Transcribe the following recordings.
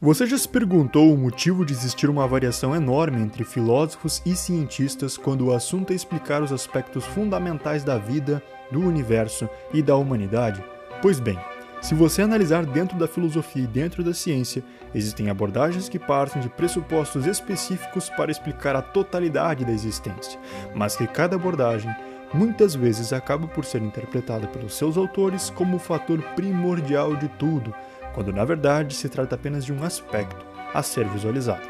Você já se perguntou o motivo de existir uma variação enorme entre filósofos e cientistas quando o assunto é explicar os aspectos fundamentais da vida, do universo e da humanidade? Pois bem, se você analisar dentro da filosofia e dentro da ciência, existem abordagens que partem de pressupostos específicos para explicar a totalidade da existência, mas que cada abordagem muitas vezes acaba por ser interpretada pelos seus autores como o fator primordial de tudo, quando na verdade se trata apenas de um aspecto a ser visualizado.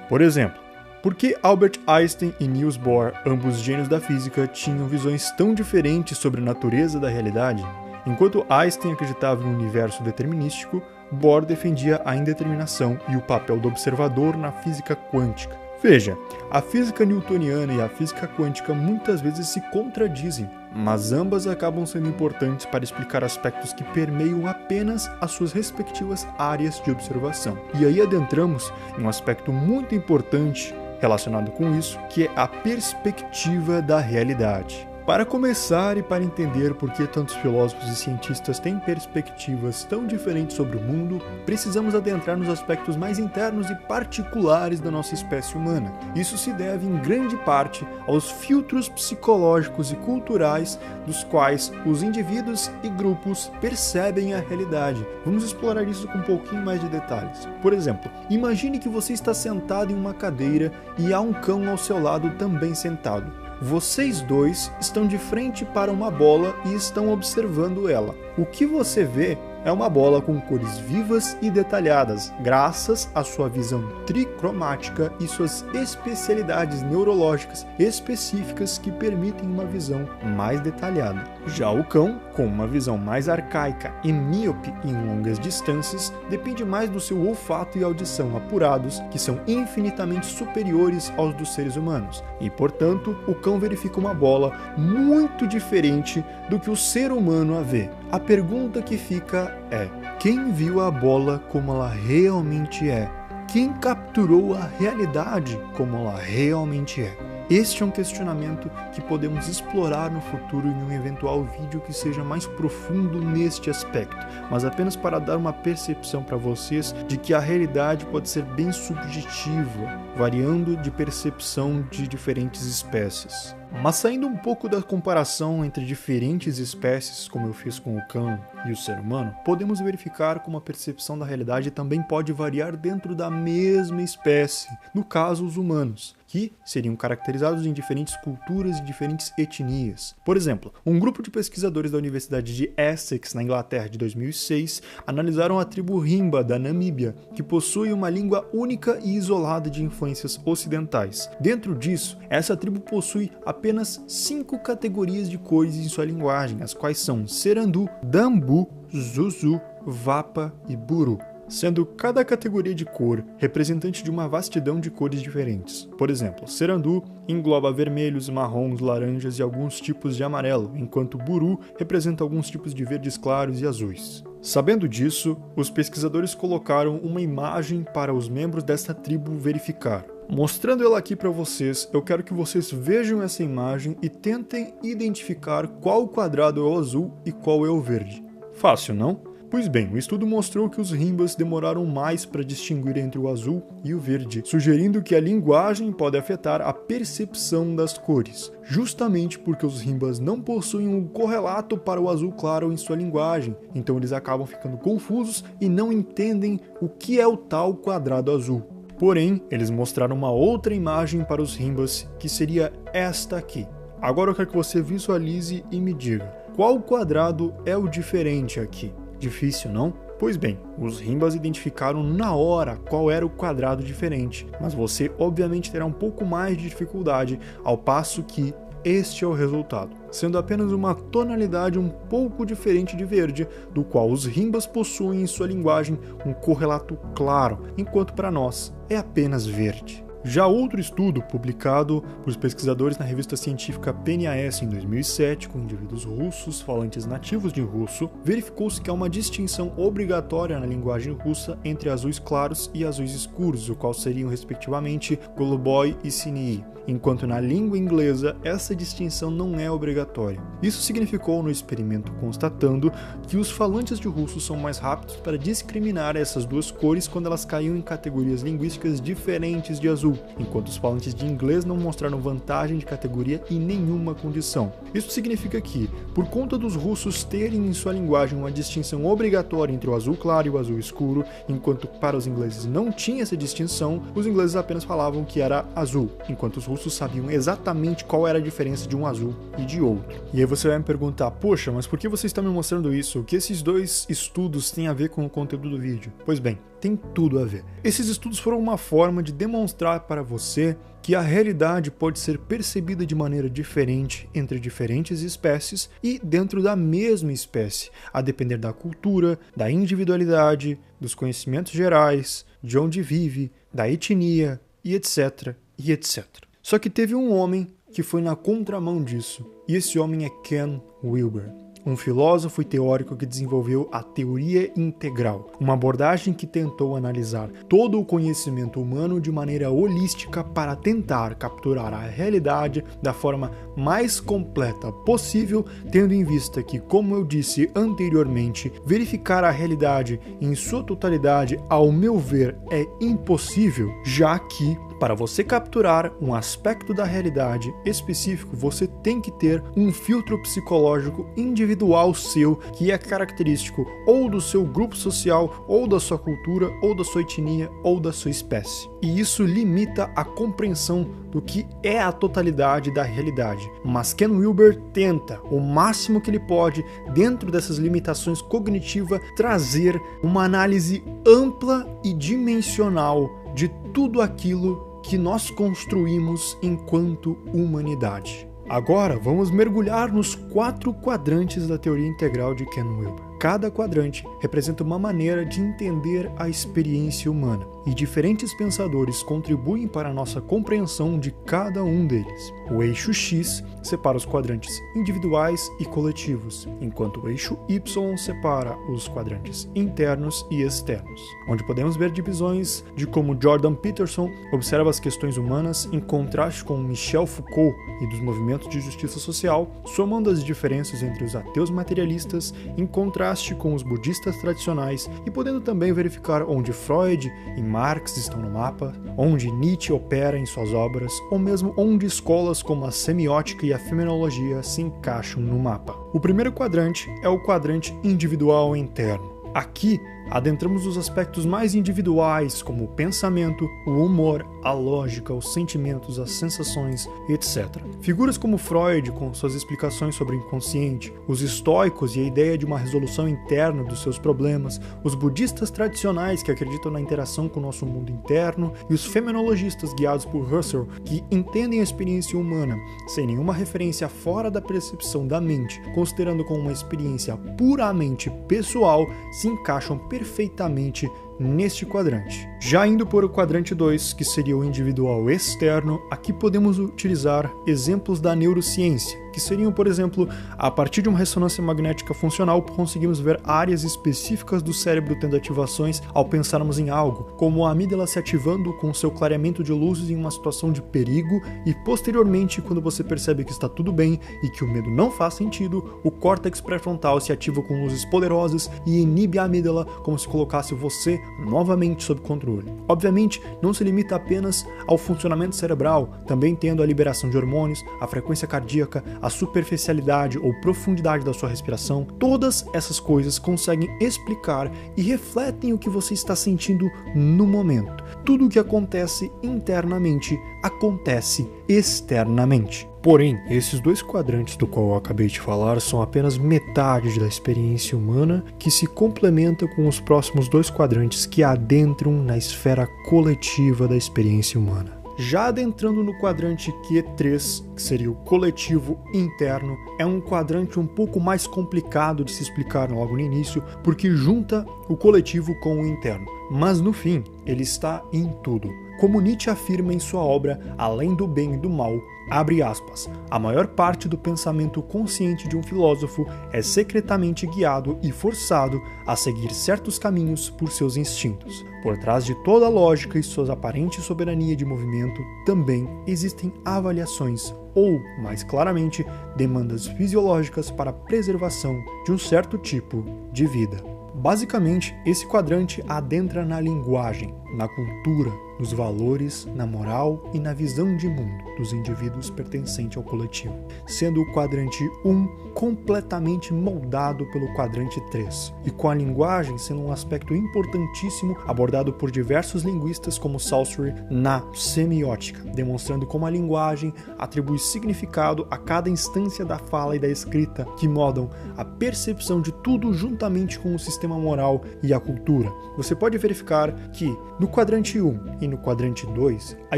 Por exemplo, por que Albert Einstein e Niels Bohr, ambos gênios da física, tinham visões tão diferentes sobre a natureza da realidade? Enquanto Einstein acreditava em um universo determinístico, Bohr defendia a indeterminação e o papel do observador na física quântica. Veja, a física newtoniana e a física quântica muitas vezes se contradizem, mas ambas acabam sendo importantes para explicar aspectos que permeiam apenas as suas respectivas áreas de observação. E aí adentramos em um aspecto muito importante relacionado com isso, que é a perspectiva da realidade. Para começar e para entender por que tantos filósofos e cientistas têm perspectivas tão diferentes sobre o mundo, precisamos adentrar nos aspectos mais internos e particulares da nossa espécie humana. Isso se deve em grande parte aos filtros psicológicos e culturais dos quais os indivíduos e grupos percebem a realidade. Vamos explorar isso com um pouquinho mais de detalhes. Por exemplo, imagine que você está sentado em uma cadeira e há um cão ao seu lado também sentado. Vocês dois estão de frente para uma bola e estão observando ela. O que você vê é uma bola com cores vivas e detalhadas, graças à sua visão tricromática e suas especialidades neurológicas específicas que permitem uma visão mais detalhada. Já o cão, com uma visão mais arcaica e míope em longas distâncias, depende mais do seu olfato e audição apurados, que são infinitamente superiores aos dos seres humanos, e, portanto, o cão verifica uma bola muito diferente do que o ser humano a vê. A pergunta que fica é: quem viu a bola como ela realmente é? Quem capturou a realidade como ela realmente é? Este é um questionamento que podemos explorar no futuro em um eventual vídeo que seja mais profundo neste aspecto, mas apenas para dar uma percepção para vocês de que a realidade pode ser bem subjetiva, variando de percepção de diferentes espécies. Mas saindo um pouco da comparação entre diferentes espécies, como eu fiz com o cão e o ser humano, podemos verificar como a percepção da realidade também pode variar dentro da mesma espécie, no caso os humanos, que seriam caracterizados em diferentes culturas e diferentes etnias. Por exemplo, um grupo de pesquisadores da Universidade de Essex, na Inglaterra, de 2006, analisaram a tribo Himba da Namíbia, que possui uma língua única e isolada de influências ocidentais. Dentro disso, essa tribo possui apenas 5 categorias de cores em sua linguagem, as quais são Serandu, Dambu, Zuzu, Vapa e Buru, sendo cada categoria de cor representante de uma vastidão de cores diferentes. Por exemplo, Serandu engloba vermelhos, marrons, laranjas e alguns tipos de amarelo, enquanto Buru representa alguns tipos de verdes claros e azuis. Sabendo disso, os pesquisadores colocaram uma imagem para os membros desta tribo verificar. Mostrando ela aqui para vocês, eu quero que vocês vejam essa imagem e tentem identificar qual quadrado é o azul e qual é o verde. Fácil, não? Pois bem, o estudo mostrou que os Himbas demoraram mais para distinguir entre o azul e o verde, sugerindo que a linguagem pode afetar a percepção das cores, justamente porque os Himbas não possuem um correlato para o azul claro em sua linguagem, então eles acabam ficando confusos e não entendem o que é o tal quadrado azul. Porém, eles mostraram uma outra imagem para os Himbas, que seria esta aqui. Agora eu quero que você visualize e me diga, qual quadrado é o diferente aqui? Difícil, não? Pois bem, os Himbas identificaram na hora qual era o quadrado diferente, mas você obviamente terá um pouco mais de dificuldade, ao passo que este é o resultado, sendo apenas uma tonalidade um pouco diferente de verde, do qual os Himbas possuem em sua linguagem um correlato claro, enquanto para nós é apenas verde. Já outro estudo, publicado por pesquisadores na revista científica PNAS em 2007, com indivíduos russos falantes nativos de russo, verificou-se que há uma distinção obrigatória na linguagem russa entre azuis claros e azuis escuros, o qual seriam respectivamente Goluboy e Sinii, enquanto na língua inglesa essa distinção não é obrigatória. Isso significou no experimento constatando que os falantes de russo são mais rápidos para discriminar essas duas cores quando elas caíam em categorias linguísticas diferentes de azul, enquanto os falantes de inglês não mostraram vantagem de categoria em nenhuma condição. Isso significa que, por conta dos russos terem em sua linguagem uma distinção obrigatória entre o azul claro e o azul escuro, enquanto para os ingleses não tinha essa distinção, os ingleses apenas falavam que era azul, enquanto os russos sabiam exatamente qual era a diferença de um azul e de outro. E aí você vai me perguntar, poxa, mas por que você está me mostrando isso? O que esses dois estudos têm a ver com o conteúdo do vídeo? Pois bem, tem tudo a ver. Esses estudos foram uma forma de demonstrar para você que a realidade pode ser percebida de maneira diferente entre diferentes espécies e dentro da mesma espécie, a depender da cultura, da individualidade, dos conhecimentos gerais, de onde vive, da etnia e etc, e etc. Só que teve um homem que foi na contramão disso, e esse homem é Ken Wilber, um filósofo e teórico que desenvolveu a teoria integral, uma abordagem que tentou analisar todo o conhecimento humano de maneira holística para tentar capturar a realidade da forma mais completa possível, tendo em vista que, como eu disse anteriormente, verificar a realidade em sua totalidade, ao meu ver, é impossível, já que para você capturar um aspecto da realidade específico, você tem que ter um filtro psicológico individual seu, que é característico ou do seu grupo social, ou da sua cultura, ou da sua etnia, ou da sua espécie. E isso limita a compreensão do que é a totalidade da realidade. Mas Ken Wilber tenta, o máximo que ele pode, dentro dessas limitações cognitivas, trazer uma análise ampla e dimensional de tudo aquilo que nós construímos enquanto humanidade. Agora vamos mergulhar nos 4 quadrantes da teoria integral de Ken Wilber. Cada quadrante representa uma maneira de entender a experiência humana, e diferentes pensadores contribuem para a nossa compreensão de cada um deles. O eixo X separa os quadrantes individuais e coletivos, enquanto o eixo Y separa os quadrantes internos e externos, onde podemos ver divisões de como Jordan Peterson observa as questões humanas em contraste com Michel Foucault e dos movimentos de justiça social, somando as diferenças entre os ateus materialistas em contraste com os budistas tradicionais, e podendo também verificar onde Freud e Marx estão no mapa, onde Nietzsche opera em suas obras, ou mesmo onde escolas como a semiótica e a fenomenologia se encaixam no mapa. O primeiro quadrante é o quadrante individual interno. Aqui, adentramos os aspectos mais individuais, como o pensamento, o humor, a lógica, os sentimentos, as sensações, etc. Figuras como Freud, com suas explicações sobre o inconsciente, os estoicos e a ideia de uma resolução interna dos seus problemas, os budistas tradicionais que acreditam na interação com o nosso mundo interno, e os fenomenologistas guiados por Husserl, que entendem a experiência humana sem nenhuma referência fora da percepção da mente, considerando como uma experiência puramente pessoal, se encaixam perfeitamente neste quadrante. Já indo para o quadrante 2, que seria o individual externo, aqui podemos utilizar exemplos da neurociência, que seriam, por exemplo, a partir de uma ressonância magnética funcional, conseguimos ver áreas específicas do cérebro tendo ativações ao pensarmos em algo, como a amígdala se ativando com seu clareamento de luzes em uma situação de perigo, e posteriormente, quando você percebe que está tudo bem e que o medo não faz sentido, o córtex pré-frontal se ativa com luzes poderosas e inibe a amígdala como se colocasse você novamente sob controle. Obviamente, não se limita apenas ao funcionamento cerebral, também tendo a liberação de hormônios, a frequência cardíaca, a superficialidade ou profundidade da sua respiração. Todas essas coisas conseguem explicar e refletem o que você está sentindo no momento. Tudo o que acontece internamente acontece externamente. Porém, esses dois quadrantes do qual eu acabei de falar são apenas metade da experiência humana, que se complementa com os próximos 2 quadrantes que adentram na esfera coletiva da experiência humana. Já adentrando no quadrante Q3, que seria o coletivo interno, é um quadrante um pouco mais complicado de se explicar logo no início, porque junta o coletivo com o interno. mas no fim, ele está em tudo. Como Nietzsche afirma em sua obra Além do Bem e do Mal, abre aspas, a maior parte do pensamento consciente de um filósofo é secretamente guiado e forçado a seguir certos caminhos por seus instintos. Por trás de toda a lógica e sua aparente soberania de movimento, também existem avaliações ou, mais claramente, demandas fisiológicas para a preservação de um certo tipo de vida. Basicamente, esse quadrante adentra na linguagem, na cultura, nos valores, na moral e na visão de mundo dos indivíduos pertencente ao coletivo, sendo o quadrante 1 completamente moldado pelo quadrante 3, e com a linguagem sendo um aspecto importantíssimo abordado por diversos linguistas como Saussure na semiótica, demonstrando como a linguagem atribui significado a cada instância da fala e da escrita, que moldam a percepção de tudo juntamente com o sistema moral e a cultura. Você pode verificar que no quadrante 1 e no quadrante 2, a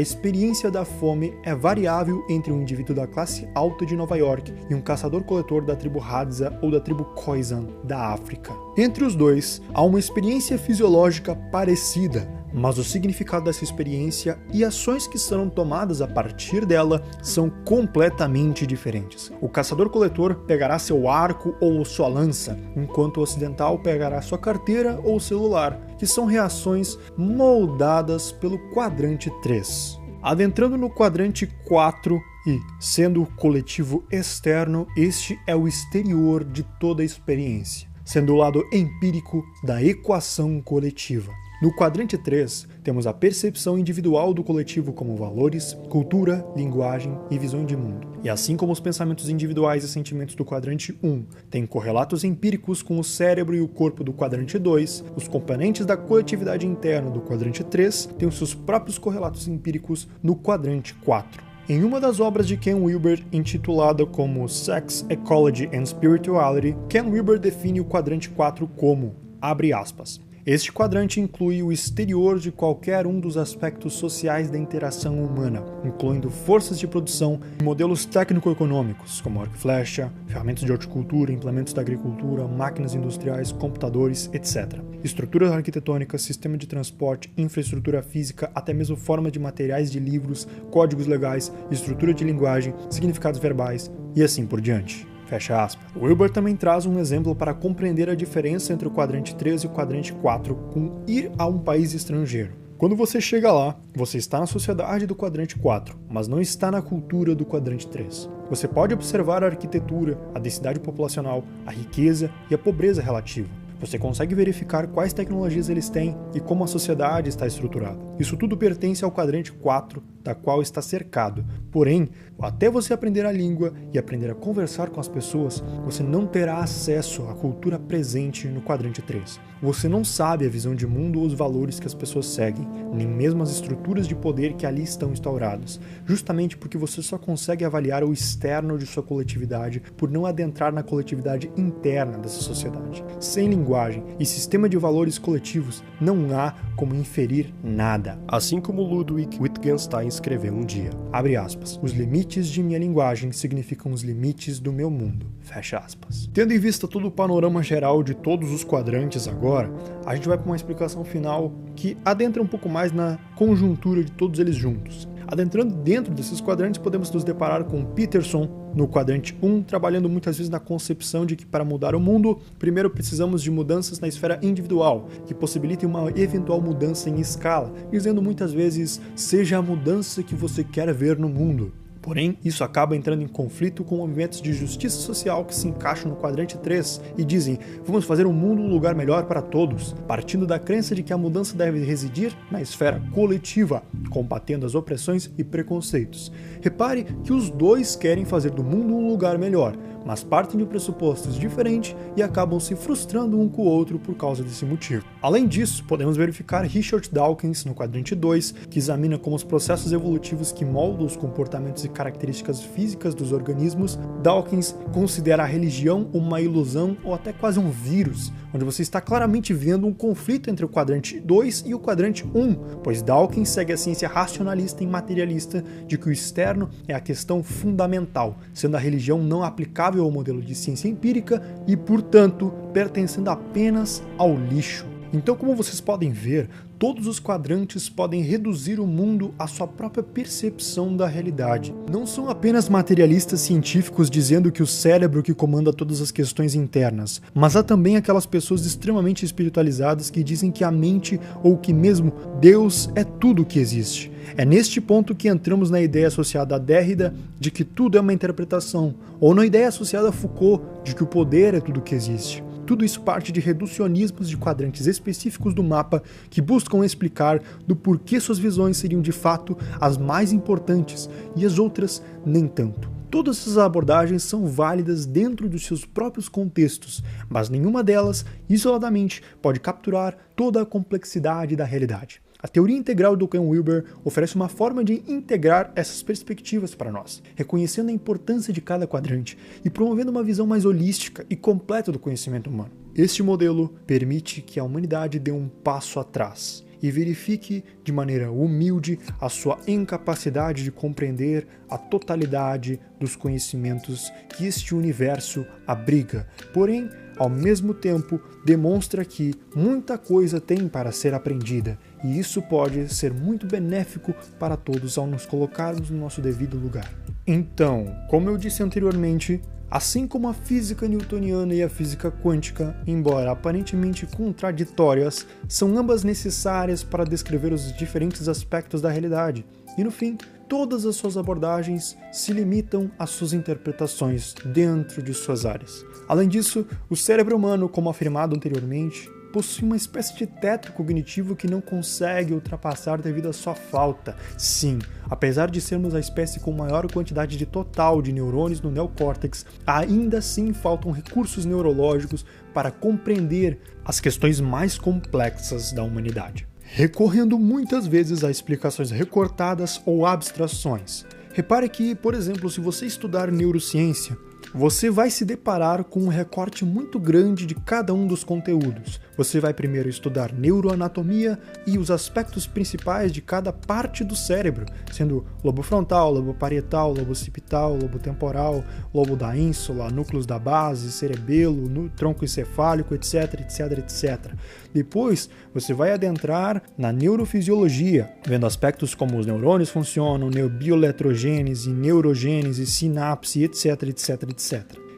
experiência da fome é variável entre um indivíduo da classe alta de Nova York e um caçador-coletor da tribo Hadza ou da tribo Khoisan da África. Entre os dois, há uma experiência fisiológica parecida, mas o significado dessa experiência e ações que serão tomadas a partir dela são completamente diferentes. O caçador-coletor pegará seu arco ou sua lança, enquanto o ocidental pegará sua carteira ou celular, que são reações moldadas pelo quadrante 3. Adentrando no quadrante 4 e, sendo o coletivo externo, este é o exterior de toda a experiência, sendo o lado empírico da equação coletiva. No quadrante 3, temos a percepção individual do coletivo como valores, cultura, linguagem e visão de mundo. E assim como os pensamentos individuais e sentimentos do quadrante 1 têm correlatos empíricos com o cérebro e o corpo do quadrante 2, os componentes da coletividade interna do quadrante 3 têm os seus próprios correlatos empíricos no quadrante 4. Em uma das obras de Ken Wilber, intitulada como Sex, Ecology and Spirituality, Ken Wilber define o quadrante 4 como, abre aspas, este quadrante inclui o exterior de qualquer um dos aspectos sociais da interação humana, incluindo forças de produção e modelos técnico-econômicos, como arco e flecha, ferramentas de horticultura, implementos da agricultura, máquinas industriais, computadores, etc. Estruturas arquitetônicas, sistema de transporte, infraestrutura física, até mesmo forma de materiais de livros, códigos legais, estrutura de linguagem, significados verbais e assim por diante. Fecha aspas. Wilber também traz um exemplo para compreender a diferença entre o quadrante 3 e o quadrante 4 com ir a um país estrangeiro. Quando você chega lá, você está na sociedade do quadrante 4, mas não está na cultura do quadrante 3. Você pode observar a arquitetura, a densidade populacional, a riqueza e a pobreza relativa. Você consegue verificar quais tecnologias eles têm e como a sociedade está estruturada. Isso tudo pertence ao quadrante 4, da qual está cercado. Porém, até você aprender a língua e aprender a conversar com as pessoas, você não terá acesso à cultura presente no quadrante 3. Você não sabe a visão de mundo ou os valores que as pessoas seguem, nem mesmo as estruturas de poder que ali estão instauradas, justamente porque você só consegue avaliar o externo de sua coletividade por não adentrar na coletividade interna dessa sociedade. Sem linguagem e sistema de valores coletivos, não há como inferir nada. Assim como Ludwig Wittgenstein escreveu um dia, abre aspas, os limites de minha linguagem significam os limites do meu mundo, fecha aspas. Tendo em vista todo o panorama geral de todos os quadrantes agora, a gente vai para uma explicação final que adentra um pouco mais na conjuntura de todos eles juntos. Adentrando dentro desses quadrantes, podemos nos deparar com Peterson no quadrante 1, trabalhando muitas vezes na concepção de que para mudar o mundo, primeiro precisamos de mudanças na esfera individual, que possibilitem uma eventual mudança em escala, dizendo muitas vezes, seja a mudança que você quer ver no mundo. Porém, isso acaba entrando em conflito com movimentos de justiça social que se encaixam no quadrante 3 e dizem, vamos fazer o mundo um lugar melhor para todos, partindo da crença de que a mudança deve residir na esfera coletiva, combatendo as opressões e preconceitos. Repare que os dois querem fazer do mundo um lugar melhor, mas partem de pressupostos diferentes e acabam se frustrando um com o outro por causa desse motivo. Além disso, podemos verificar Richard Dawkins no quadrante 2, que examina como os processos evolutivos que moldam os comportamentos e características físicas dos organismos. Dawkins considera a religião uma ilusão ou até quase um vírus, onde você está claramente vendo um conflito entre o quadrante 2 e o quadrante 1, pois Dawkins segue a ciência racionalista e materialista de que o externo é a questão fundamental, sendo a religião não aplicável ao modelo de ciência empírica e, portanto, pertencendo apenas ao lixo. Então, como vocês podem ver, todos os quadrantes podem reduzir o mundo à sua própria percepção da realidade. Não são apenas materialistas científicos dizendo que o cérebro que comanda todas as questões internas, mas há também aquelas pessoas extremamente espiritualizadas que dizem que a mente, ou que mesmo Deus, é tudo o que existe. É neste ponto que entramos na ideia associada a Derrida de que tudo é uma interpretação, ou na ideia associada a Foucault de que o poder é tudo o que existe. Tudo isso parte de reducionismos de quadrantes específicos do mapa que buscam explicar do porquê suas visões seriam de fato as mais importantes e as outras nem tanto. Todas essas abordagens são válidas dentro dos seus próprios contextos, mas nenhuma delas, isoladamente, pode capturar toda a complexidade da realidade. A teoria integral do Ken Wilber oferece uma forma de integrar essas perspectivas para nós, reconhecendo a importância de cada quadrante e promovendo uma visão mais holística e completa do conhecimento humano. Este modelo permite que a humanidade dê um passo atrás e verifique de maneira humilde a sua incapacidade de compreender a totalidade dos conhecimentos que este universo abriga. Porém, ao mesmo tempo, demonstra que muita coisa tem para ser aprendida, e isso pode ser muito benéfico para todos ao nos colocarmos no nosso devido lugar. Então, como eu disse anteriormente, assim como a física newtoniana e a física quântica, embora aparentemente contraditórias, são ambas necessárias para descrever os diferentes aspectos da realidade, e no fim, todas as suas abordagens se limitam às suas interpretações dentro de suas áreas. Além disso, o cérebro humano, como afirmado anteriormente, possui uma espécie de teto cognitivo que não consegue ultrapassar devido à sua falta. Sim, apesar de sermos a espécie com maior quantidade de total de neurônios no neocórtex, ainda assim faltam recursos neurológicos para compreender as questões mais complexas da humanidade, recorrendo muitas vezes a explicações recortadas ou abstrações. Repare que, por exemplo, se você estudar neurociência, você vai se deparar com um recorte muito grande de cada um dos conteúdos. Você vai primeiro estudar neuroanatomia e os aspectos principais de cada parte do cérebro, sendo lobo frontal, lobo parietal, lobo occipital, lobo temporal, lobo da ínsula, núcleos da base, cerebelo, tronco encefálico, etc, etc, etc. Depois, você vai adentrar na neurofisiologia, vendo aspectos como os neurônios funcionam, bioeletrogênese, neurogênese, sinapse, etc, etc, etc.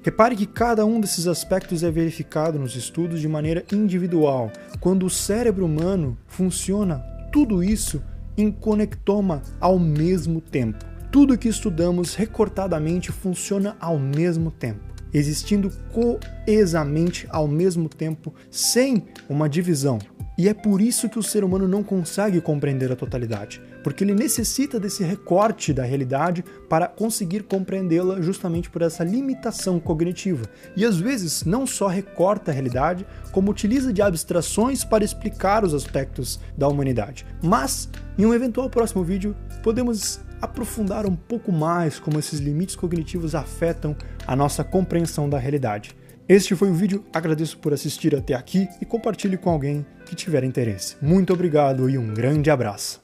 Repare que cada um desses aspectos é verificado nos estudos de maneira individual. Quando o cérebro humano funciona, tudo isso em conectoma ao mesmo tempo. Tudo que estudamos recortadamente funciona ao mesmo tempo, existindo coesamente ao mesmo tempo, sem uma divisão. E é por isso que o ser humano não consegue compreender a totalidade, porque ele necessita desse recorte da realidade para conseguir compreendê-la, justamente por essa limitação cognitiva. E às vezes não só recorta a realidade, como utiliza de abstrações para explicar os aspectos da humanidade. Mas, em um eventual próximo vídeo, podemos aprofundar um pouco mais como esses limites cognitivos afetam a nossa compreensão da realidade. Este foi o vídeo, agradeço por assistir até aqui e compartilhe com alguém que tiver interesse. Muito obrigado e um grande abraço!